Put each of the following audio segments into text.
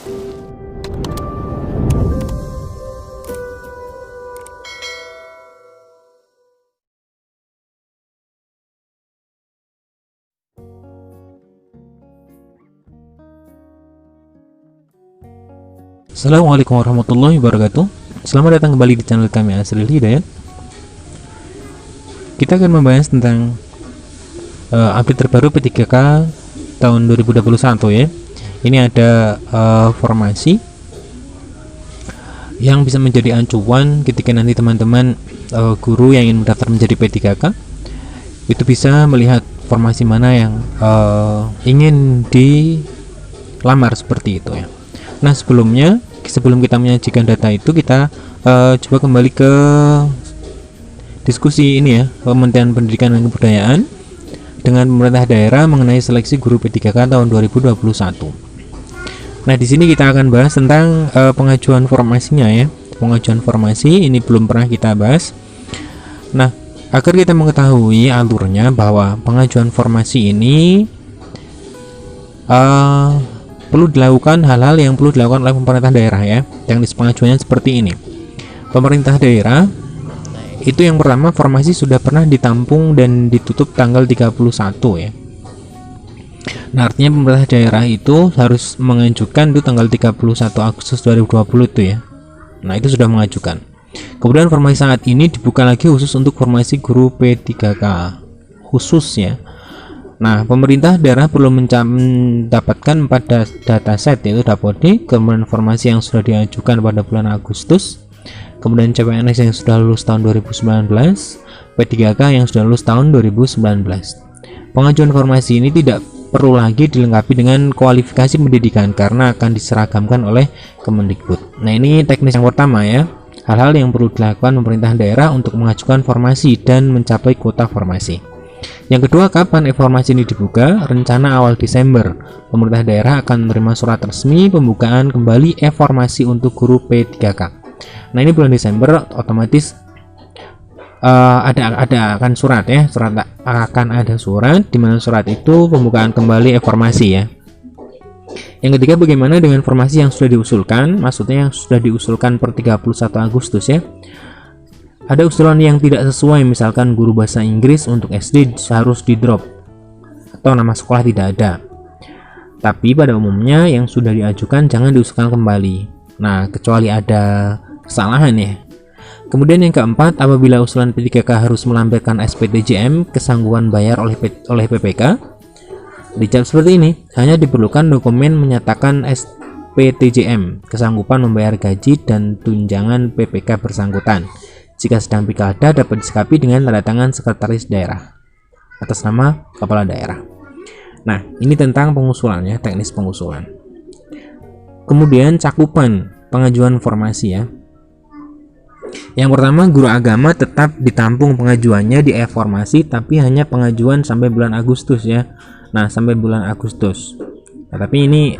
Assalamualaikum warahmatullahi wabarakatuh. Selamat datang kembali di channel kami Asril Hidayat. Kita akan membahas tentang update terbaru P3K tahun 2021 ya. Ini ada formasi yang bisa menjadi acuan ketika nanti teman-teman guru yang ingin mendaftar menjadi P3K itu bisa melihat formasi mana yang ingin dilamar seperti itu ya. Nah, sebelum kita menyajikan data itu, kita coba kembali ke diskusi ini ya, Kementerian Pendidikan dan Kebudayaan dengan pemerintah daerah mengenai seleksi guru P3K tahun 2021. Nah, di sini kita akan bahas tentang pengajuan formasinya ya. Pengajuan formasi ini belum pernah kita bahas. Nah, agar kita mengetahui alurnya bahwa pengajuan formasi ini perlu dilakukan hal-hal yang perlu dilakukan oleh pemerintah daerah ya. Teknis pengajuannya seperti ini. Pemerintah daerah itu yang pertama, formasi sudah pernah ditampung dan ditutup tanggal 31 ya. Nah, artinya pemerintah daerah itu harus mengajukan itu tanggal 31 Agustus 2020 itu ya. Nah, itu sudah mengajukan. Kemudian formasi saat ini dibuka lagi khusus untuk formasi guru P3K khusus ya. Nah, pemerintah daerah perlu mendapatkan 4 dataset, yaitu Dapodi, kemudian informasi yang sudah diajukan pada bulan Agustus, kemudian CPNS yang sudah lulus tahun 2019, P3K yang sudah lulus tahun 2019. Pengajuan formasi ini tidak perlu lagi dilengkapi dengan kualifikasi pendidikan karena akan diseragamkan oleh Kemendikbud. Nah, ini teknis yang pertama ya, hal-hal yang perlu dilakukan pemerintah daerah untuk mengajukan formasi dan mencapai kuota formasi. Yang kedua, kapan informasi ini dibuka? Rencana awal Desember. Pemerintah daerah akan menerima surat resmi pembukaan kembali informasi untuk guru P3K. Nah, ini bulan Desember otomatis akan surat ya. Akan ada surat di mana surat itu pembukaan kembali informasi ya. Yang ketiga, bagaimana dengan informasi yang sudah diusulkan? Maksudnya yang sudah diusulkan per 31 Agustus ya. Ada usulan yang tidak sesuai, misalkan guru bahasa Inggris untuk SD harus di drop atau nama sekolah tidak ada. Tapi pada umumnya yang sudah diajukan jangan diusulkan kembali. Nah, kecuali ada kesalahan ya. Kemudian yang keempat, apabila usulan P3K harus melampirkan SPTJM kesanggupan bayar oleh PPK, dijawab seperti ini, hanya diperlukan dokumen menyatakan SPTJM kesanggupan membayar gaji dan tunjangan PPK bersangkutan. Jika sedang pilkada dapat disikapi dengan tanda tangan sekretaris daerah atas nama kepala daerah. Nah, ini tentang pengusulannya, teknis pengusulan. Kemudian cakupan pengajuan formasi ya. Yang pertama, guru agama tetap ditampung pengajuannya di e-formasi, tapi hanya pengajuan sampai bulan Agustus ya. Nah, sampai bulan Agustus. Nah, tapi ini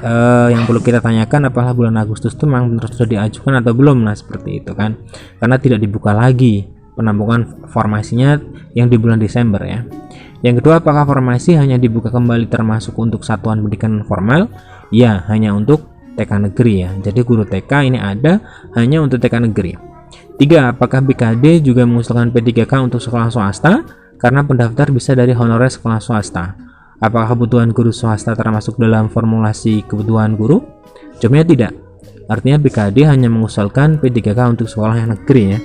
yang perlu kita tanyakan, apakah bulan Agustus itu memang benar sudah diajukan atau belum. Nah, seperti itu kan, karena tidak dibuka lagi penampungan formasinya yang di bulan Desember ya. Yang kedua, apakah formasi hanya dibuka kembali termasuk untuk satuan pendidikan formal? Ya, hanya untuk TK negeri ya. Jadi guru TK ini ada hanya untuk TK negeri. 3, apakah BKD juga mengusulkan P3K untuk sekolah swasta? Karena pendaftar bisa dari honorer sekolah swasta. Apakah kebutuhan guru swasta termasuk dalam formulasi kebutuhan guru? Jawabnya tidak. Artinya BKD hanya mengusulkan P3K untuk sekolah yang negeri ya,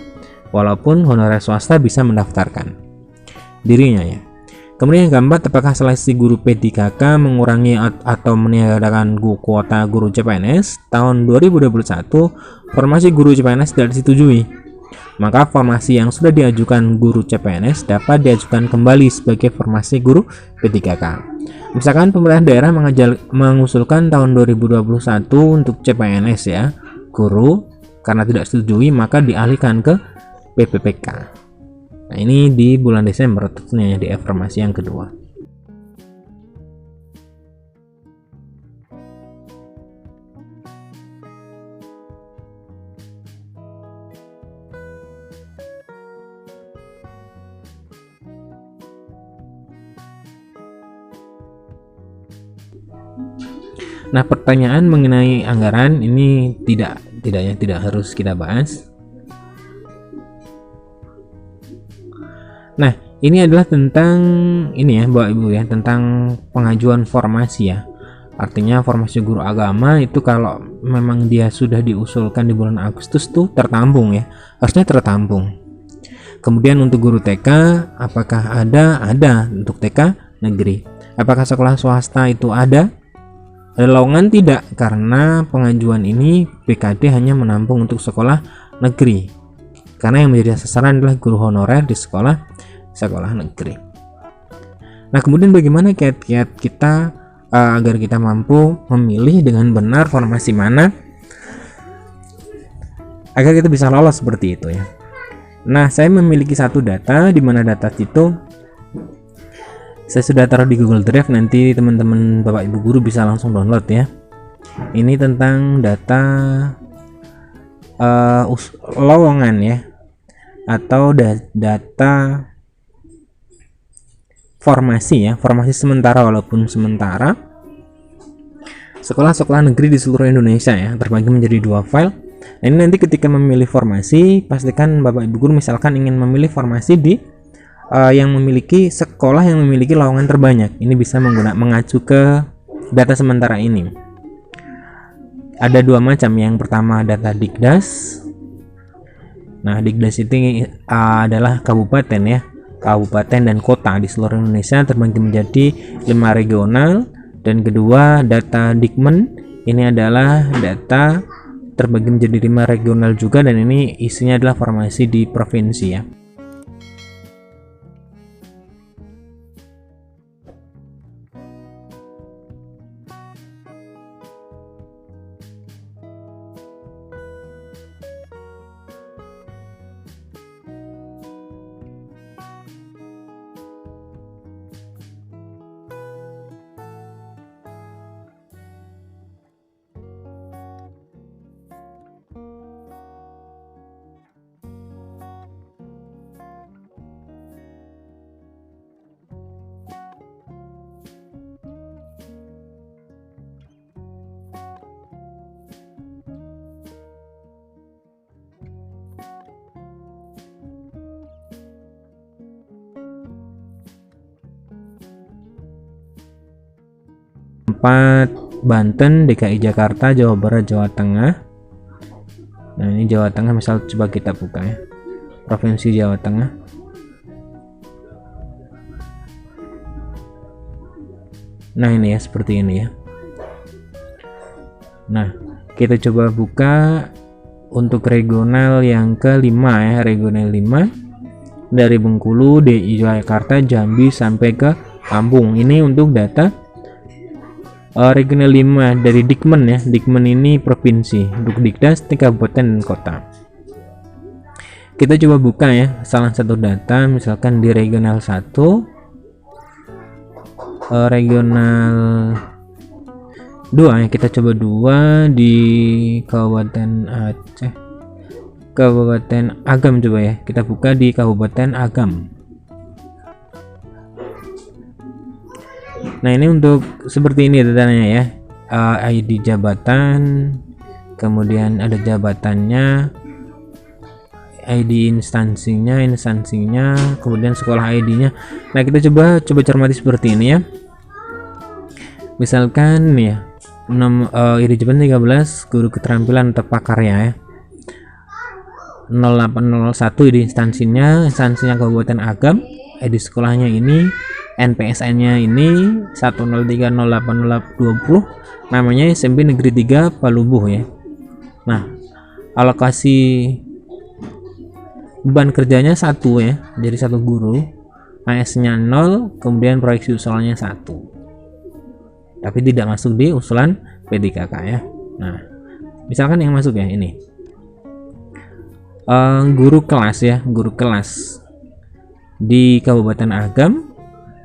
walaupun honorer swasta bisa mendaftarkan dirinya ya. Kemudian yang keempat, apakah seleksi guru P3K mengurangi atau meniadakan kuota guru CPNS? Tahun 2021 formasi guru CPNS tidak disetujui. Maka formasi yang sudah diajukan guru CPNS dapat diajukan kembali sebagai formasi guru P3K. Misalkan pemerintah daerah mengusulkan tahun 2021 untuk CPNS ya, guru karena tidak setujui maka dialihkan ke PPPK. Nah, ini di bulan Desember tentunya di formasi yang kedua. Nah, pertanyaan mengenai anggaran ini tidak harus kita bahas. Nah, ini adalah tentang ini ya Bapak Ibu ya, tentang pengajuan formasi ya. Artinya formasi guru agama itu kalau memang dia sudah diusulkan di bulan Agustus tuh tertampung ya, harusnya tertampung. Kemudian untuk guru TK, apakah ada? Ada untuk TK negeri. Apakah sekolah swasta itu ada? Ada lowongan tidak, karena pengajuan ini BKD hanya menampung untuk sekolah negeri. Karena yang menjadi sasaran adalah guru honorer di sekolah negeri. Nah, kemudian bagaimana kiat-kiat kita agar kita mampu memilih dengan benar formasi mana agar kita bisa lolos seperti itu ya. Nah, saya memiliki satu data di mana data itu saya sudah taruh di Google Drive, nanti teman-teman Bapak Ibu guru bisa langsung download ya. Ini tentang data lowongan ya, atau data formasi ya, formasi sementara walaupun sementara sekolah-sekolah negeri di seluruh Indonesia ya, terbagi menjadi 2 file. Nah, ini nanti ketika memilih formasi, pastikan Bapak Ibu guru misalkan ingin memilih formasi di yang memiliki sekolah yang memiliki lowongan terbanyak, ini bisa mengacu ke data sementara ini. Ada 2 macam, yang pertama data Dikdas. Nah, Dikdas itu adalah kabupaten ya, kabupaten dan kota di seluruh Indonesia terbagi menjadi 5 regional. Dan kedua data Dikmen, ini adalah data terbagi menjadi 5 regional juga, dan ini isinya adalah formasi di provinsi ya. Banten, DKI Jakarta, Jawa Barat, Jawa Tengah. Nah, ini Jawa Tengah, misal coba kita buka ya, Provinsi Jawa Tengah. Nah, ini ya, seperti ini ya. Nah, kita coba buka untuk regional yang kelima ya, regional 5 dari Bengkulu, DI Jakarta, Jambi sampai ke Lampung. Ini untuk data regional 5 dari Dikmen ya. Dikmen ini provinsi, untuk Dikdas di kabupaten dan kota. Kita coba buka ya salah satu data, misalkan di regional 1, regional 2 ya, kita coba 2 di Kabupaten Aceh, Kabupaten Agam coba ya, kita buka di Kabupaten Agam. Nah, ini untuk seperti ini datanya ya, ID jabatan, kemudian ada jabatannya, ID instansinya, kemudian sekolah ID-nya. Nah, kita coba cermati seperti ini ya. Misalkan nih ya, ID jabatan 13, guru keterampilan atau pakarya ya. 0801 ID instansinya Kabupaten Agam, ID sekolahnya ini, NPSN-nya ini 1030820, namanya SMP Negeri 3 Palubuh ya. Nah, alokasi beban kerjanya 1 ya, jadi 1 guru, AS-nya 0, kemudian proyeksi usulannya 1, tapi tidak masuk di usulan P3K ya. Nah, misalkan yang masuk ya ini guru kelas ya, guru kelas di Kabupaten Agam,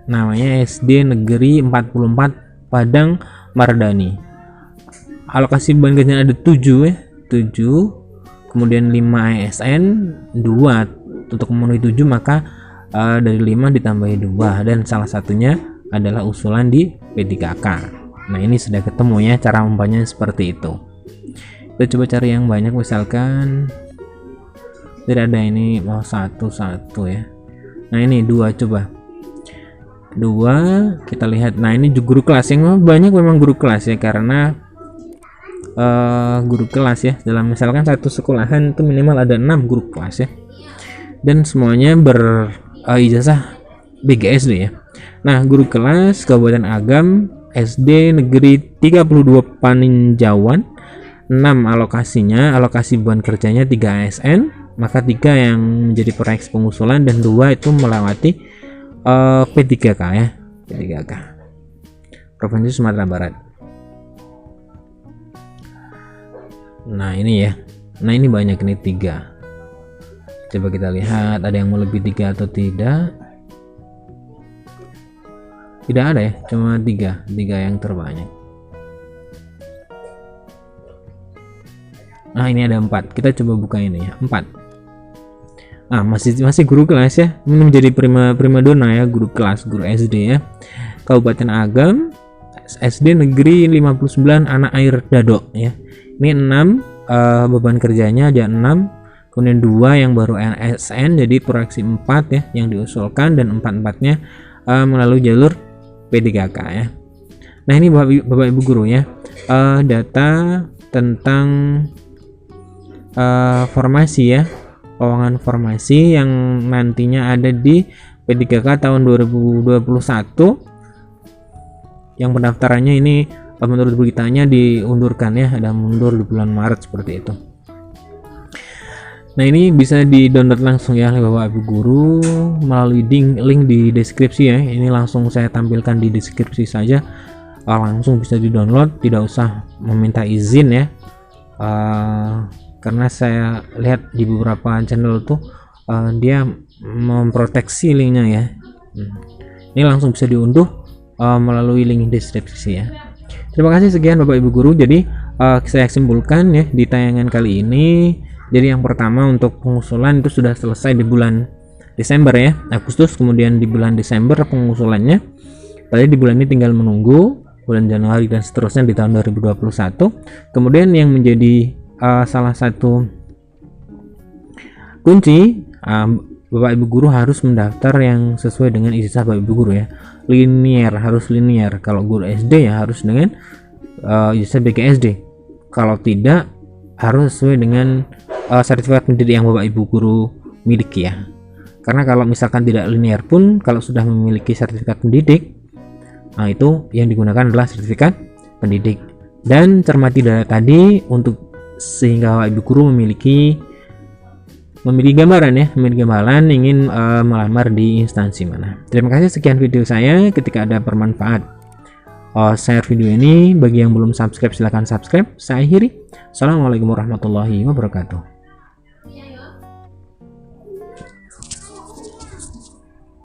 namanya SD Negeri 44 Padang Mardani. Alokasi beban kerjanya ada 7 ya, 7, kemudian 5 ASN 2, untuk memenuhi 7 maka dari 5 ditambahi 2, dan salah satunya adalah usulan di P3K. Nah, ini sudah ketemu ya, cara membacanya seperti itu. Kita coba cari yang banyak, misalkan tidak ada, ini mau satu ya. Nah, ini 2, coba 2 kita lihat. Nah, ini guru kelas, yang banyak memang guru kelas ya, karena guru kelas ya, dalam misalkan satu sekolahan itu minimal ada 6 guru kelas ya, dan semuanya ijazah BGSD ya. Nah, guru kelas Kabupaten Agam SD Negeri 32 Paninjauan, 6 alokasinya, alokasi beban kerjanya 3 ASN, maka 3 yang menjadi proyek pengusulan dan 2 itu melewati P3K ya, P3K Provinsi Sumatera Barat. Nah, ini ya. Nah, ini banyak, ini 3. Coba kita lihat ada yang melebihi 3 atau tidak. Tidak ada ya, cuma 3 yang terbanyak. Nah, ini ada 4. Kita coba buka ini ya, 4. Nah, masih guru kelas ya. Ini menjadi primadona ya, guru kelas, guru SD ya. Kabupaten Agam SD Negeri 59 Anak Air Dadok ya. Ini 6 beban kerjanya ada 6. Kemudian 2 yang baru ASN, jadi proyeksi 4 ya yang diusulkan, dan 4-4-nya melalui jalur P3K ya. Nah, ini Bapak Ibu guru ya, data tentang formasi ya, lowongan formasi yang nantinya ada di P3K tahun 2021, yang pendaftarannya ini menurut beritanya diundurkan ya, ada mundur di bulan Maret seperti itu. Nah, ini bisa di-download langsung ya oleh Bapak Ibu guru melalui link di deskripsi ya. Ini langsung saya tampilkan di deskripsi saja, langsung bisa di-download, tidak usah meminta izin ya. Karena saya lihat di beberapa channel tuh dia memproteksi linknya ya. Ini langsung bisa diunduh melalui link deskripsi ya. Terima kasih, sekian Bapak Ibu guru. Jadi saya simpulkan ya di tayangan kali ini. Jadi yang pertama untuk pengusulan itu sudah selesai di bulan Desember ya, Agustus, kemudian di bulan Desember pengusulannya. Tadi di bulan ini tinggal menunggu bulan Januari dan seterusnya di tahun 2021. Kemudian yang menjadi salah satu kunci, Bapak Ibu guru harus mendaftar yang sesuai dengan ijazah Bapak Ibu guru ya. Harus linear. Kalau guru SD ya harus dengan ijazah BGSD. Kalau tidak, harus sesuai dengan sertifikat pendidik yang Bapak Ibu guru miliki ya. Karena kalau misalkan tidak linear pun, kalau sudah memiliki sertifikat pendidik, nah itu yang digunakan adalah sertifikat pendidik. Dan cermati data tadi untuk sehingga Bapak Ibu guru memiliki gambaran ingin melamar di instansi mana. Terima kasih, sekian video saya. Ketika ada bermanfaat, share video ini. Bagi yang belum subscribe silahkan subscribe. Saya akhiri. Assalamualaikum warahmatullahi wabarakatuh.